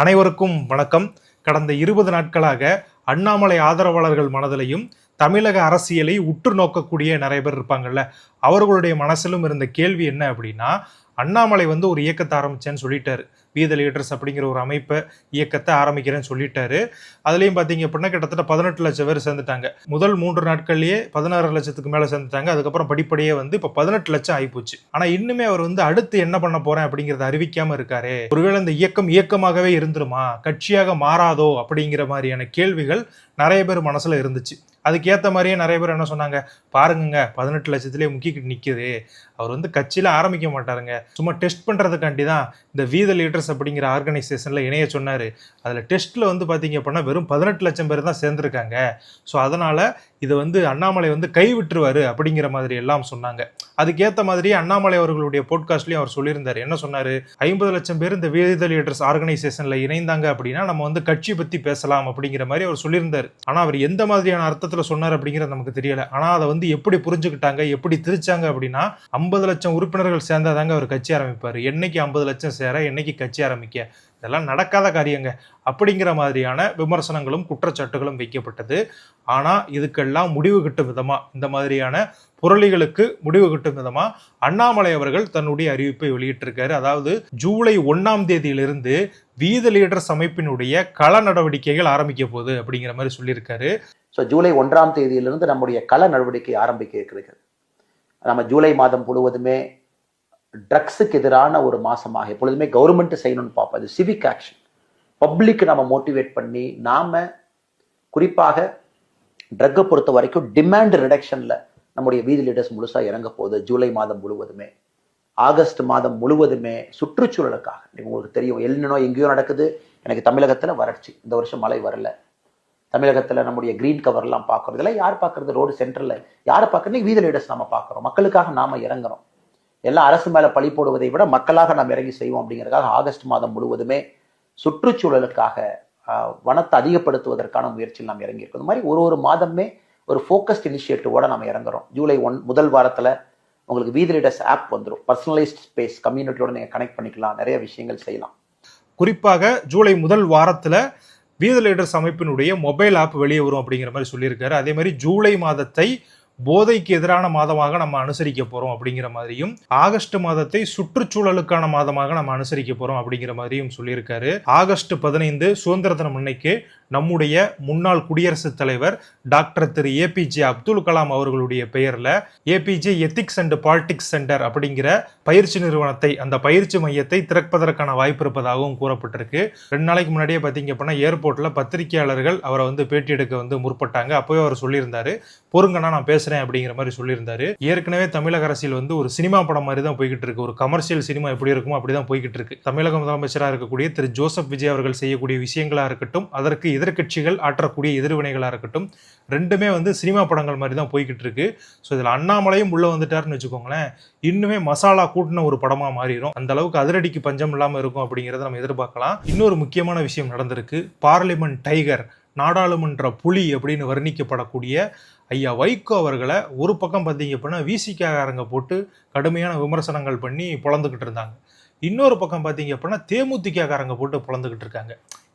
அனைவருக்கும் வணக்கம். கடந்த 20 நாட்களாக அண்ணாமலை ஆதரவாளர்கள் மனதிலையும் தமிழக அரசியலை உற்று நோக்கக்கூடிய நிறைய பேர் இருப்பாங்கல்ல, அவர்களுடைய மனசிலும் இருந்த கேள்வி என்ன அப்படின்னா, அண்ணாமலை ஒரு இயக்கத்தை ஆரம்பிச்சேன்னு சொல்லிட்டாரு. வி த லீடர்ஸ் அப்படிங்கிற ஒரு அமைப்பை இயக்கத்தை ஆரம்பிக்கிறேன்னு சொல்லிட்டாரு. அதுலேயும் பார்த்தீங்க அப்படின்னா கிட்டத்தட்ட 18 லட்சம் பேர் சேர்ந்துட்டாங்க. முதல் 3 நாட்கள்லேயே 16 லட்சத்துக்கு மேலே சேர்ந்துட்டாங்க. அதுக்கப்புறம் படிப்படியே இப்போ 18 லட்சம் ஆகிப்போச்சு. ஆனால் இன்னுமே அவர் அடுத்து என்ன பண்ண போறேன் அப்படிங்கிறத அறிவிக்காம இருக்காரு. ஒருவேளை இந்த இயக்கம் இயக்கமாகவே இருந்துருமா, கட்சியாக மாறாதோ அப்படிங்கிற மாதிரியான கேள்விகள் நிறைய பேர் மனசுல இருந்துச்சு. அதுக்கேற்ற மாதிரியே நிறைய பேர் என்ன சொன்னாங்க, பாருங்க 18 லட்சத்திலேயே முக்கிக்கிட்டு நிற்குது, அவர் கட்சியில் ஆரம்பிக்க மாட்டாருங்க, சும்மா டெஸ்ட் பண்ணுறதுக்காண்டி தான் இந்த வி த லீடர்ஸ் அப்படிங்கிற ஆர்கனைசேஷனில் இணைய சொன்னார். அதில் டெஸ்ட்டில் பார்த்தீங்க அப்படின்னா வெறும் 18 லட்சம் பேர் தான் சேர்ந்துருக்காங்க. ஸோ அதனால் இதை அண்ணாமலை கை விட்டுருவார் அப்படிங்கிற மாதிரி எல்லாம் சொன்னாங்க. அதுக்கேற்ற மாதிரி அண்ணாமலை அவர்களுடைய போட்காஸ்ட்லேயும் அவர் சொல்லியிருந்தார். என்ன சொன்னார், 50 லட்சம் பேர் இந்த வி த லீடர்ஸ் ஆர்கனைசேஷனில் இணைந்தாங்க அப்படின்னா நம்ம கட்சி பற்றி பேசலாம் அப்படிங்கிற மாதிரி அவர் சொல்லியிருந்தார். ஆனால் அவர் எந்த மாதிரியான அர்த்தத்தில் சொன்னார் அப்படிங்கிறது நமக்கு தெரியல. ஆனால் அதை எப்படி புரிஞ்சுக்கிட்டாங்க, எப்படி திரிச்சாங்க அப்படின்னா, 50 லட்சம் உறுப்பினர்கள் சேர்ந்தாதாங்க அவர் கட்சி ஆரம்பிப்பார், என்னைக்கு 50 லட்சம் சேர, என்னைக்கு கட்சி ஆரம்பிக்க, இதெல்லாம் நடக்காத காரியங்க அப்படிங்கிற மாதிரியான விமர்சனங்களும் குற்றச்சாட்டுகளும் வைக்கப்பட்டது. ஆனால் இதுக்கெல்லாம் முடிவு கட்டும் விதமா, இந்த மாதிரியான புரளிகளுக்கு முடிவு கட்டும் விதமா அண்ணாமலை அவர்கள் தன்னுடைய அறிவிப்பை வெளியிட்டிருக்காரு. அதாவது ஜூலை 1ஆம் தேதியிலிருந்து வி த லீடர்ஸ் அமைப்பினுடைய கள நடவடிக்கைகள் ஆரம்பிக்க போகுது அப்படிங்கிற மாதிரி சொல்லியிருக்காரு. ஜூலை 1ஆம் தேதியிலிருந்து நம்முடைய கள நடவடிக்கை ஆரம்பிக்க இருக்கிறது. நம்ம ஜூலை மாதம் முழுவதுமே ட்ரக்ஸுக்கு எதிரான ஒரு மாசமாக எப்பொழுதுமே கவர்மெண்ட் செய்யணும்னு பார்ப்போம். அது சிவிக் ஆக்ஷன், பப்ளிக் நம்ம மோட்டிவேட் பண்ணி, நாம குறிப்பாக ட்ரக்கை பொறுத்த வரைக்கும் டிமாண்ட் ரிடக்ஷன்ல நம்முடைய வி த லீடர்ஸ் முழுசா இறங்க போகுது. ஜூலை மாதம் முழுவதுமே, ஆகஸ்ட் மாதம் முழுவதுமே சுற்றுச்சூழலுக்காக. உங்களுக்கு தெரியும், எல்னினோ எங்கேயோ நடக்குது, எனக்கு தமிழகத்துல வறட்சி, இந்த வருஷம் மழை வரல. தமிழகத்துல நம்முடைய கிரீன் கவர்லாம் பார்க்கறது, இதெல்லாம் யார் பார்க்கறது, ரோடு சென்டர்ல யாரை பார்க்கறது, வி த லீடர்ஸ் நாம பார்க்கிறோம். மக்களுக்காக நாம இறங்குறோம். எல்லாம் அரசு மேல பழி போடுவதை விட மக்களாக நாம் இறங்கி செய்வோம் அப்படிங்கிறதுக்காக ஆகஸ்ட் மாதம் முழுவதுமே சுற்றுச்சூழலுக்காக, வனத்தை அதிகப்படுத்துவதற்கான முயற்சியில் நாம் இறங்கி இருக்கோம். இந்த மாதிரி ஒரு மாதமே ஒரு ஃபோக்கஸ்ட் இனிஷியேட்டிவோட நம்ம இறங்குறோம். ஜூலை 1 முதல் வாரத்துல உங்களுக்கு வி த லீடர்ஸ் ஆப் வந்துடும். பர்சனலைஸ்ட் ஸ்பேஸ் கம்யூனிட்டியோட நீங்க கனெக்ட் பண்ணிக்கலாம், நிறைய விஷயங்கள் செய்யலாம். குறிப்பாக ஜூலை முதல் வாரத்துல வி த லீடர்ஸ் அமைப்பினுடைய மொபைல் ஆப் வெளியே வரும் அப்படிங்கிற மாதிரி சொல்லியிருக்காரு. அதே மாதிரி ஜூலை மாதத்தை போதைக்கு எதிரான மாதமாக நம்ம அனுசரிக்க போறோம் அப்படிங்கிற மாதிரியும், ஆகஸ்ட் மாதத்தை சுற்றுச்சூழலுக்கான மாதமாக நம்ம அனுசரிக்க போறோம் அப்படிங்கிற மாதிரியும் சொல்லியிருக்காரு. ஆகஸ்ட் 15 சுதந்திர தினம் அன்னைக்கு நம்முடைய முன்னாள் குடியரசுத் தலைவர் டாக்டர் திரு ஏபிஜே அப்துல் கலாம் அவர்களுடைய பெயர்ல APJ ethics and politics centre அப்படிங்கிற பயிற்சி நிறுவனத்தை, அந்த பயிற்சி மையத்தை திறப்பதற்கான வாய்ப்பு இருப்பதாகவும் கூறப்பட்டிருக்கு. 2 நாளைக்கு முன்னாடியே பார்த்தீங்க அப்படின்னா ஏர்போர்ட்ல பத்திரிகையாளர்கள் அவரை பேட்டி எடுக்க முற்பட்டாங்க. அப்போவே அவர் சொல்லியிருந்தாரு, பொறுங்கன்னா நான் பேசுறேன் அப்படிங்கிற மாதிரி சொல்லியிருந்தாரு. ஏற்கனவே தமிழக அரசியல் ஒரு சினிமா படம் மாதிரி தான் போய்கிட்டு இருக்கு. ஒரு கமர்ஷியல் சினிமா எப்படி இருக்குமோ அப்படிதான் போய்கிட்டு இருக்கு. தமிழக முதலமைச்சராக இருக்கக்கூடிய திரு ஜோசப் விஜய் அவர்கள் செய்யக்கூடிய விஷயங்களா இருக்கட்டும், அதற்கு எதிர்கட்சிகள் ஆற்றக்கூடிய எதிர்வினைகளா இருக்கட்டும், ரெண்டுமே சினிமா படங்கள் மாதிரி தான் போய்கிட்டு இருக்கு. ஸோ இதில் அண்ணாமலையும் உள்ள வந்துட்டாருன்னு வச்சுக்கோங்களேன், இன்னுமே மசாலா கூட்டின ஒரு படமா மாறிடும். அந்த அளவுக்கு அதிரடிக்கு பஞ்சம் இல்லாமல் இருக்கும் அப்படிங்கிறத நம்ம எதிர்பார்க்கலாம். இன்னொரு முக்கியமான விஷயம் நடந்திருக்கு. பார்லிமெண்ட் டைகர், நாடாளுமன்ற புலி அப்படின்னு வர்ணிக்கப்படக்கூடிய ஐயா வைகோ அவர்களை ஒரு பக்கம் பார்த்தீங்க அப்படின்னா விசிகாரங்க போட்டு கடுமையான விமர்சனங்கள் பண்ணி பொழந்துக்கிட்டு இருந்தாங்க. இன்னொரு பக்கம் பார்த்தீங்க அப்படின்னா தேமுதிகாரங்க போட்டு பொழந்துக்கிட்டு இருக்காங்க.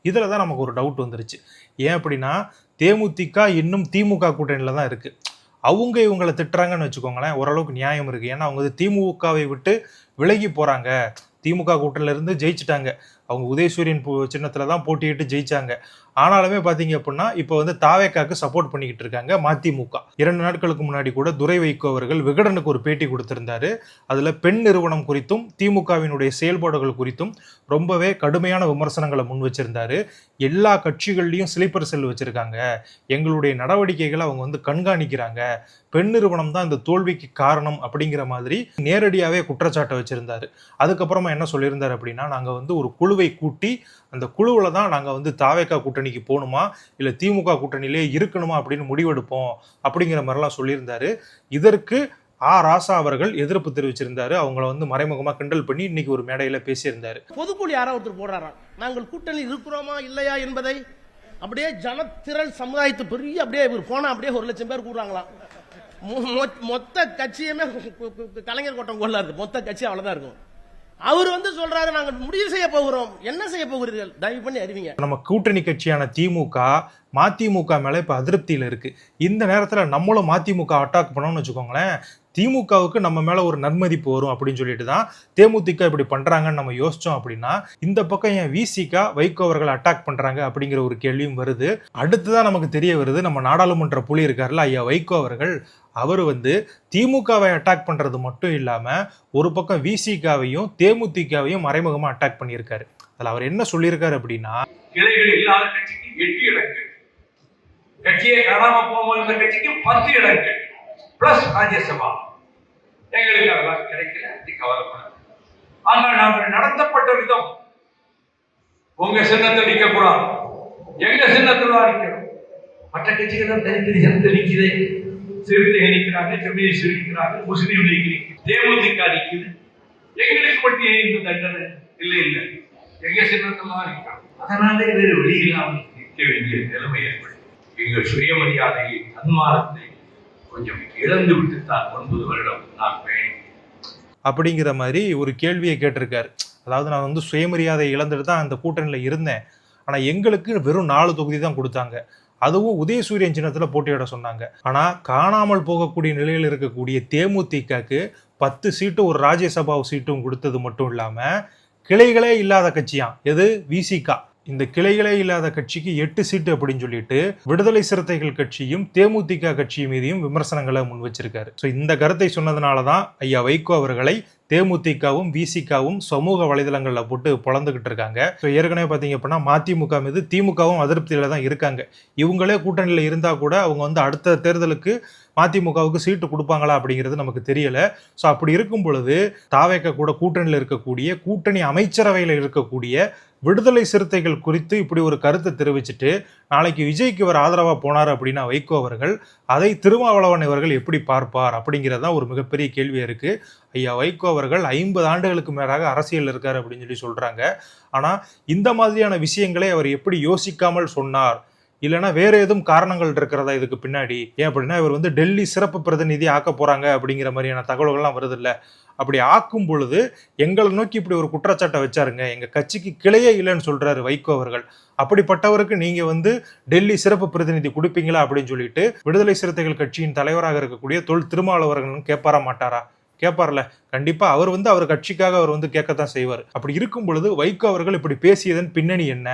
இதில் தான் நமக்கு ஒரு டவுட் வந்துருச்சு. ஏன் அப்படின்னா, தேமுதிக இன்னும் திமுக கூட்டணியில் தான் இருக்குது. அவங்க இவங்களை திட்டுறாங்கன்னு வச்சுக்கோங்களேன், ஓரளவுக்கு நியாயம் இருக்குது. ஏன்னா அவங்க திமுகவை விட்டு விலகி போகிறாங்க, திமுக கூட்டணியிலேருந்து ஜெயிச்சிட்டாங்க. அவங்க உதயசூரியன் சின்னத்தில் தான் போட்டியிட்டு ஜெயிச்சாங்க. ஆனாலுமே பார்த்தீங்க அப்படின்னா இப்போ தாவேக்காக்கு சப்போர்ட் பண்ணிக்கிட்டு இருக்காங்க மதிமுக. 2 நாட்களுக்கு முன்னாடி கூட துரை வைகோ அவர்கள் விகடனுக்கு ஒரு பேட்டி கொடுத்திருந்தாரு. அதில் பெண் நிறுவனம் குறித்தும் திமுகவினுடைய செயல்பாடுகள் குறித்தும் ரொம்பவே கடுமையான விமர்சனங்களை முன் வச்சிருந்தாரு. எல்லா கட்சிகள்லையும் ஸ்லீப்பர் செல் வச்சிருக்காங்க, எங்களுடைய நடவடிக்கைகளை அவங்க கண்காணிக்கிறாங்க, பெண் நிறுவனம் தான் இந்த தோல்விக்கு காரணம் அப்படிங்கிற மாதிரி நேரடியாகவே குற்றச்சாட்டை வச்சிருந்தாரு. அதுக்கப்புறமா என்ன சொல்லியிருந்தாரு அப்படின்னா, நாங்கள் ஒரு குழுவை கூட்டி அந்த குழுவில் தான் நாங்கள் தாவேக்கா கூட்டணிக்கு போகணுமா இல்லை திமுக கூட்டணியிலே இருக்கணுமா அப்படின்னு முடிவெடுப்போம் அப்படிங்கிற மாதிரிலாம் சொல்லியிருந்தாரு. இதற்கு ராசா அவர்கள் எதிர்ப்பு தெரிவிச்சிருந்தாரு. அவங்கள மறைமுகமா கிண்டல் பண்ணி இன்னைக்கு ஒரு மேடையில பேசியிருந்தாரு. பொதுக்குழு யாராவது ஒருத்தர் போடுறாராம், நாங்கள் கூட்டணி இருக்கிறோமா இல்லையா என்பதை அப்படியே ஜனத்திரள் சமுதாயத்து பெரிய அப்படியே போனா அப்படியே 1 லட்சம் பேர் கூடுறாங்களாம். மொத்த கட்சியுமே கலைஞர் கோட்டம் கொள்ள இருக்கு, மொத்த கட்சி அவ்வளவுதான் இருக்கும். அவர் வந்து சொல்றாரு நாங்க முடிவு செய்ய போகிறோம். என்ன செய்ய போகிறீர்கள்? தயவு பண்ணி அறிவிங்க. நம்ம கூட்டணி கட்சியான திமுக மதிமுக மேல இப்ப அதிருப்தியில இருக்கு. இந்த நேரத்துல நம்மளும் மதிமுக அட்டாக் பண்ணோம்னு வச்சுக்கோங்களேன், திமுகவுக்கு நம்ம மேல ஒரு நன்மதிப்பு வரும் அப்படின்னு சொல்லிட்டு தான் தேமுதிக இப்படி பண்றாங்கன்னு நம்ம யோசிச்சோம் அப்படின்னா, இந்த பக்கம் ஏன் விசிக வைகோ அவர்கள் அட்டாக் பண்றாங்க அப்படிங்கிற ஒரு கேள்வியும் வருது. அடுத்துதான் நமக்கு தெரிய வருது, நம்ம நாடாளுமன்ற புலி இருக்காருல்ல ஐயா வைகோ அவர்கள், அவர் வந்து திமுகவை அட்டாக் பண்றது மட்டும் இல்லாம ஒரு பக்கம் விசிகாவையும் தேமுதிகவையும் மறைமுகமா அட்டாக் பண்ணியிருக்காரு. அதுல அவர் என்ன சொல்லியிருக்காரு அப்படின்னா, கிளைகள் இல்லாத கட்சிக்கு 8 இடங்கள், கட்சியை காணாம போகும் இந்த கட்சிக்கு 10 இடங்கள் பிளஸ் ராஜ்யசபா. எங்களுக்கு அதெல்லாம் கிடைக்கல, அது கவலைப்படாது. ஆனால் நாங்கள் நடத்தப்பட்ட விதம், உங்க சின்னத்தில் நிற்க கூடாது, எங்க சின்னத்தில் தான் நிற்கணும். மற்ற கட்சிகள் தான் தனித்தனி சின்னத்தில் நிற்குது. சிறுத்தைகள் நிற்கிறாங்க, கம்யூனிஸ்ட் நிற்கிறாங்க, முஸ்லீம் நிற்கிறீங்க, தேமுதிக நிற்குது. எங்களுக்கு மட்டும் ஏன் இந்த தண்டனை? இல்லை இல்லை, எங்க சின்னத்தில் தான் நிற்கிறோம். அதனால வேறு வெளியில்லாமல் நிற்க வேண்டிய நிலைமை ஏற்படும். எங்கள் சுயமரியாதையை, தன்மானத்தை கொஞ்சம் இழந்து விட்டு தான் 9 வருடம் நான் பயணிக்கிறேன் அப்படிங்கிற மாதிரி ஒரு கேள்வியை கேட்டிருக்காரு. அதாவது நான் வந்து சுயமரியாதை இழந்துட்டு தான் அந்த கூட்டணியில இருந்தேன், ஆனா எங்களுக்கு வெறும் 4 தொகுதி தான் கொடுத்தாங்க, அதுவும் உதயசூரியன் சின்னத்துல போட்டியிட சொன்னாங்க. ஆனா காணாமல் போகக்கூடிய நிலையில் இருக்கக்கூடிய தேமுதிகக்கு 10 சீட்டு ஒரு ராஜ்யசபா சீட்டும் கொடுத்தது மட்டும் இல்லாம கிளைகளே இல்லாத கட்சியாம் எது விசிகா, இந்த கிளைகளே இல்லாத கட்சிக்கு 8 சீட்டு அப்படின்னு சொல்லிட்டு விடுதலை சிறுத்தைகள் கட்சியும் தேமுதிக கட்சி மீதையும் விமர்சனங்களை முன் வச்சிருக்காரு. ஸோ இந்த கருத்தை சொன்னதுனாலதான் ஐயா வைகோ அவர்களை தேமுதிகவும் விசிகாவும் சமூக வலைதளங்கள்ல போட்டு பொழந்துகிட்டு இருக்காங்க. ஸோ ஏற்கனவே பார்த்தீங்க அப்படின்னா மதிமுக மீது திமுகவும் அதிருப்தியில தான் இருக்காங்க. இவங்களே கூட்டணியில இருந்தா கூட அவங்க வந்து அடுத்த தேர்தலுக்கு மதிமுகவுக்கு சீட்டு கொடுப்பாங்களா அப்படிங்கிறது நமக்கு தெரியல. ஸோ அப்படி இருக்கும் பொழுது தாவேக கூட கூட்டணியில் இருக்கக்கூடிய கூட்டணி அமைச்சரவையில் இருக்கக்கூடிய விடுதலை சிறுத்தைகள் குறித்து இப்படி ஒரு கருத்தை தெரிவிச்சுட்டு நாளைக்கு விஜய்க்கு இவர் ஆதரவா போனார் அப்படின்னா வைகோ அவர்கள் அதை திருமாவளவன் இவர்கள் எப்படி பார்ப்பார் அப்படிங்கிறதான் ஒரு மிகப்பெரிய கேள்வியா இருக்கு. ஐயா வைகோ அவர்கள் 50 ஆண்டுகளுக்கு மேலாக அரசியல் இருக்காரு அப்படின்னு சொல்லி சொல்றாங்க. ஆனா இந்த மாதிரியான விஷயங்களை அவர் எப்படி யோசிக்காமல் சொன்னார், இல்லைன்னா வேற எதுவும் காரணங்கள் இருக்கிறதா இதுக்கு பின்னாடி? ஏன் அப்படின்னா இவர் வந்து டெல்லி சிறப்பு பிரதிநிதி ஆக்க போறாங்க அப்படிங்கிற மாதிரியான தகவல்கள்லாம் வருது இல்ல. அப்படி ஆக்கும் பொழுது எங்களை நோக்கி இப்படி ஒரு குற்றச்சாட்டை வச்சாருங்க, எங்க கட்சிக்கு கிளையே இல்லைன்னு சொல்றாரு வைகோ அவர்கள், அப்படிப்பட்டவருக்கு நீங்க வந்து டெல்லி சிறப்பு பிரதிநிதி கொடுப்பீங்களா அப்படின்னு சொல்லிட்டு விடுதலை சிறுத்தைகள் கட்சியின் தலைவராக இருக்கக்கூடிய தொல் திருமாவளவர்கள் கேட்பாரா மாட்டாரா? கேட்பார்ல, கண்டிப்பா அவர் வந்து அவர் கட்சிக்காக அவர் வந்து கேட்கத்தான் செய்வார். அப்படி இருக்கும் பொழுது வைகோ அவர்கள் இப்படி பேசியதன் பின்னணி என்ன?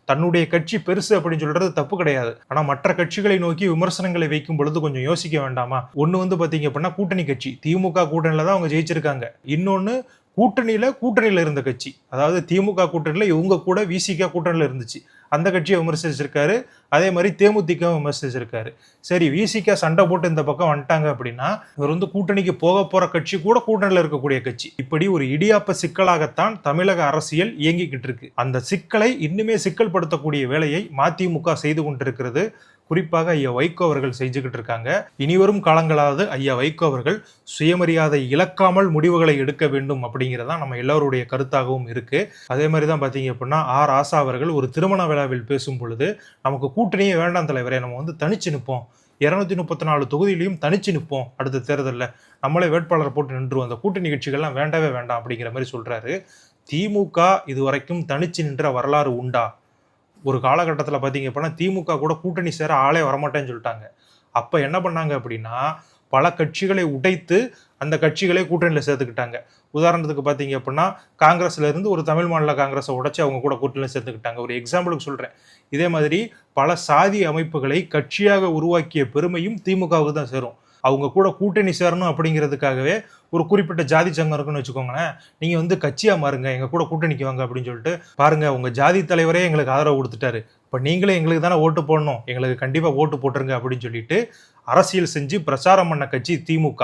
தன்னுடைய கட்சி பெருசு அப்படின்னு சொல்றது தப்பு கிடையாது, ஆனா மற்ற கட்சிகளை நோக்கி விமர்சனங்களை வைக்கும் பொழுது கொஞ்சம் யோசிக்க வேண்டாமா? ஒண்ணு வந்து பாத்தீங்க அப்படின்னா கூட்டணி கட்சி திமுக கூட்டணியில தான் அவங்க ஜெயிச்சிருக்காங்க, இன்னொன்னு கூட்டணியில இருந்த கட்சி, அதாவது திமுக கூட்டணியில இவங்க கூட விசிக கூட்டணியில இருந்துச்சு, அந்த கட்சியை விமர்சிச்சிருக்காரு. அதே மாதிரி தேமுதிக விமர்சிச்சிருக்காரு. சரி, விசிக சண்டை போட்டு இந்த பக்கம் வந்துட்டாங்க அப்படின்னா இவர் வந்து கூட்டணிக்கு போக போற கட்சி கூட கூட்டணியில இருக்கக்கூடிய கட்சி. இப்படி ஒரு இடியாப்ப சிக்கலாகத்தான் தமிழக அரசியல் இயங்கிக்கிட்டு இருக்கு. அந்த சிக்கலை இன்னுமே சிக்கல்படுத்தக்கூடிய வேலையை மதிமுக செய்து கொண்டிருக்கிறது. குறிப்பாக ஐயா வைகோ அவர்கள் செஞ்சுக்கிட்டு இருக்காங்க. இனிவரும் காலங்களாவது ஐயா வைகோ அவர்கள் சுயமரியாதை இழக்காமல் முடிவுகளை எடுக்க வேண்டும் அப்படிங்கிறதா நம்ம எல்லாருடைய கருத்தாகவும் இருக்கு. அதே மாதிரி தான் பார்த்தீங்க அப்படின்னா ராசா அவர்கள் ஒரு திருமண விழாவில் பேசும் பொழுது நமக்கு கூட்டணியே வேண்டாம் தலைவரே, நம்ம வந்து தனிச்சு நிற்போம், 234 தொகுதியிலையும் தனிச்சு நிற்போம், அடுத்த தேர்தலில் நம்மளே வேட்பாளர் போட்டு நின்றுவோம், அந்த கூட்டணி கட்சிகள்லாம் வேண்டவே வேண்டாம் அப்படிங்கிற மாதிரி சொல்றாரு. திமுக இதுவரைக்கும் தனிச்சு நின்ற வரலாறு உண்டா? ஒரு காலகட்டத்தில் பார்த்தீங்க அப்படின்னா திமுக கூட கூட்டணி சேர ஆளே வரமாட்டேன்னு சொல்லிட்டாங்க. அப்போ என்ன பண்ணாங்க அப்படின்னா பல கட்சிகளை உடைத்து அந்த கட்சிகளே கூட்டணியில் சேர்த்துக்கிட்டாங்க. உதாரணத்துக்கு பார்த்தீங்க அப்படின்னா காங்கிரஸ்ல இருந்து ஒரு தமிழ் மாநில காங்கிரஸை உடைச்சு அவங்க கூட கூட்டணியில் சேர்த்துக்கிட்டாங்க. ஒரு எக்ஸாம்பிளுக்கு சொல்கிறேன். இதே மாதிரி பல சாதி அமைப்புகளை கட்சியாக உருவாக்கிய பெருமையும் திமுகவுக்கு தான் சேரும். அவங்க கூட கூட்டணி சேரணும் அப்படிங்கிறதுக்காகவே ஒரு குறிப்பிட்ட ஜாதி சங்கம் இருக்குன்னு வச்சுக்கோங்களேன், நீங்கள் வந்து கட்சியாக மாறுங்க, எங்கள் கூட கூட்டணிக்கு வாங்க அப்படின்னு சொல்லிட்டு பாருங்க, உங்கள் ஜாதி தலைவரே எங்களுக்கு ஆதரவு கொடுத்துட்டாரு, இப்போ நீங்களே எங்களுக்கு தானே ஓட்டு போடணும், எங்களுக்கு கண்டிப்பாக ஓட்டு போட்டுருங்க அப்படின்னு சொல்லிட்டு அரசியல் செஞ்சு பிரச்சாரம் பண்ண கட்சி திமுக.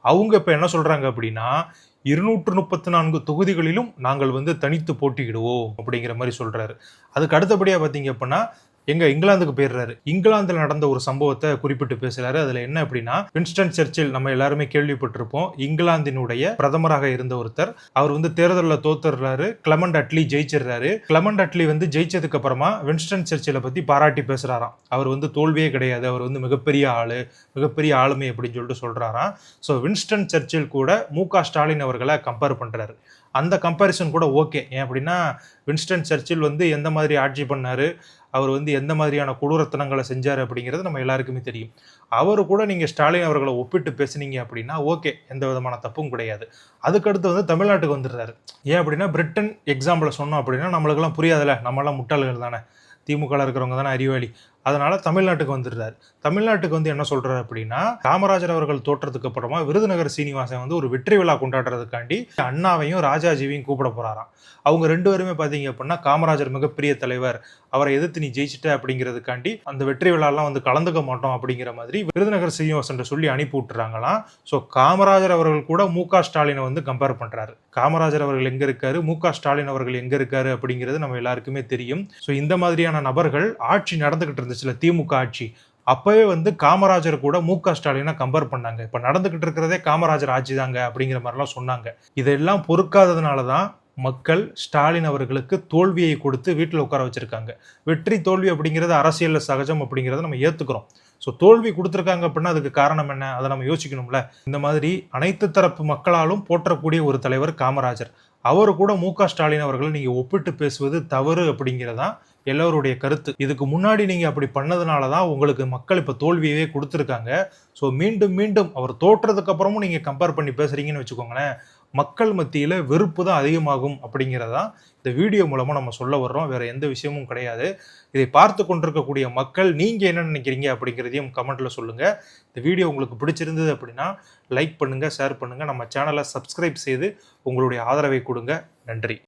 அவங்க இப்போ என்ன சொல்கிறாங்க அப்படின்னா 234 தொகுதிகளிலும் நாங்கள் வந்து தனித்து போட்டியிடுவோம் அப்படிங்கிற மாதிரி சொல்கிறாரு. அதுக்கு அடுத்தபடியாக பார்த்தீங்க அப்படின்னா இங்கிலாந்துக்கு போயிடுறாரு. இங்கிலாந்துல நடந்த ஒரு சம்பவத்தை குறிப்பிட்டு பேசுறாரு. அதுல என்ன அப்படின்னா வின்ஸ்டன் சர்ச்சில், நம்ம எல்லாருமே கேள்விப்பட்டிருப்போம், இங்கிலாந்தினுடைய பிரதமராக இருந்த ஒருத்தர். அவர் வந்து தேர்தலில் தோத்துறாரு, கிளமண்ட் அட்லி ஜெயிச்சிடுறாரு. கிளமண்ட் அட்லி வந்து ஜெயிச்சதுக்கு அப்புறமா வின்ஸ்டன் சர்ச்சிலை பத்தி பாராட்டி பேசுறாராம். அவர் வந்து தோல்வியே கிடையாது, அவர் வந்து மிகப்பெரிய ஆளு, மிகப்பெரிய ஆளுமை அப்படின்னு சொல்லிட்டு சொல்றாராம். ஸோ வின்ஸ்டன் சர்ச்சில் கூட மு.க. ஸ்டாலின் அவர்களை கம்பேர் பண்றாரு. அந்த கம்பேரிசன் கூட ஓகே. ஏன் அப்படின்னா வின்ஸ்டன் சர்ச்சில் வந்து எந்த மாதிரி ஆட்சி பண்ணாரு, அவர் வந்து எந்த மாதிரியான கொடூரத்தனங்களை செஞ்சார் அப்படிங்கிறது நம்ம எல்லாருக்குமே தெரியும். அவரு கூட நீங்கள் ஸ்டாலின் அவர்களை ஒப்பிட்டு பேசுனீங்க அப்படின்னா ஓகே, எந்த விதமான தப்பும் கிடையாது. அதுக்கடுத்து வந்து தமிழ்நாட்டுக்கு வந்துடுறாரு. ஏன் அப்படின்னா பிரிட்டன் எக்ஸாம்பிளை சொன்னோம் அப்படின்னா நம்மளுக்கெல்லாம் புரியாதுல்ல, நம்மளாம் முட்டாள்கள் தானே, திமுகவில் இருக்கிறவங்க தானே அறிவாளி. அதனால தமிழ்நாட்டுக்கு வந்துடுறாரு. தமிழ்நாட்டுக்கு வந்து என்ன சொல்றாரு அப்படின்னா, காமராஜர் அவர்கள் தோற்றத்துக்கு அப்புறமா விருதுநகர் சீனிவாசன் வந்து ஒரு வெற்றி விழா கொண்டாடுறதுக்காண்டி அண்ணாவையும் ராஜாஜிவையும் கூப்பிட போறாராம். அவங்க 2 பேருமே பார்த்தீங்க அப்படின்னா காமராஜர் மிகப்பெரிய தலைவர், அவரை எதிர்த்து நீ ஜெயிச்சிட்ட அப்படிங்கிறதுக்காண்டி அந்த வெற்றி விழாலாம் வந்து கலந்துக்க மாட்டோம் அப்படிங்கிற மாதிரி விருதுநகர் சீனிவாசன் சொல்லி அனுப்பி விட்டுறாங்களாம். ஸோ காமராஜர் அவர்கள் கூட மு.க. ஸ்டாலினை வந்து கம்பேர் பண்றாரு. காமராஜர் அவர்கள் எங்க இருக்காரு, மு.க. ஸ்டாலின் அவர்கள் எங்க இருக்காரு அப்படிங்கிறது நம்ம எல்லாருக்குமே தெரியும். ஸோ இந்த மாதிரியான நபர்கள் ஆட்சி நடந்துகிட்டு இருந்துச்சுல, திமுக ஆட்சி, அப்பவே வந்து காமராஜர் கூட மு.க. ஸ்டாலினை கம்பேர் பண்ணாங்க. இப்ப நடந்துகிட்டு இருக்கிறதே காமராஜர் ஆட்சி தாங்க அப்படிங்கிற மாதிரிலாம் சொன்னாங்க. இதெல்லாம் பொறுக்காததுனால தான் மக்கள் ஸ்டாலின் அவர்களுக்கு தோல்வியை கொடுத்து வீட்டில் உட்கார வச்சிருக்காங்க. வெற்றி தோல்வி அப்படிங்கிறது அரசியல்ல சகஜம் அப்படிங்கிறத நம்ம ஏத்துக்கிறோம். ஸோ தோல்வி கொடுத்துருக்காங்க அப்படின்னா அதுக்கு காரணம் என்ன, அதை நம்ம யோசிக்கணும்ல. இந்த மாதிரி அனைத்து தரப்பு மக்களாலும் போற்றக்கூடிய ஒரு தலைவர் காமராஜர். அவரு கூட மு.க. ஸ்டாலின் அவர்களை நீங்க ஒப்பிட்டு பேசுவது தவறு அப்படிங்கிறதா எல்லோருடைய கருத்து. இதுக்கு முன்னாடி நீங்க அப்படி பண்ணதுனால தான் உங்களுக்கு மக்கள் இப்ப தோல்வியவே கொடுத்துருக்காங்க. ஸோ மீண்டும் மீண்டும் அவர் தோற்றதுக்கு அப்புறமும் நீங்க கம்பேர் பண்ணி பேசுறீங்கன்னு வச்சுக்கோங்களேன், மக்கள் மத்தியில வெறுப்பு தான் அதிகமாகும் அப்படிங்கிறதா இந்த வீடியோ மூலமா நம்ம சொல்ல வர்றோம். வேற எந்த விஷயமும் கிடையாது. இதை பார்த்து கொண்டிருக்கக்கூடிய மக்கள் நீங்க என்ன நினைக்கிறீங்க அப்படிங்கிறதையும் கமெண்ட்ல சொல்லுங்க. இந்த வீடியோ உங்களுக்கு பிடிச்சிருந்தது அப்படின்னா லைக் பண்ணுங்க, ஷேர் பண்ணுங்க, நம்ம சேனலை சப்ஸ்கிரைப் செய்து உங்களுடைய ஆதரவை கொடுங்க. நன்றி.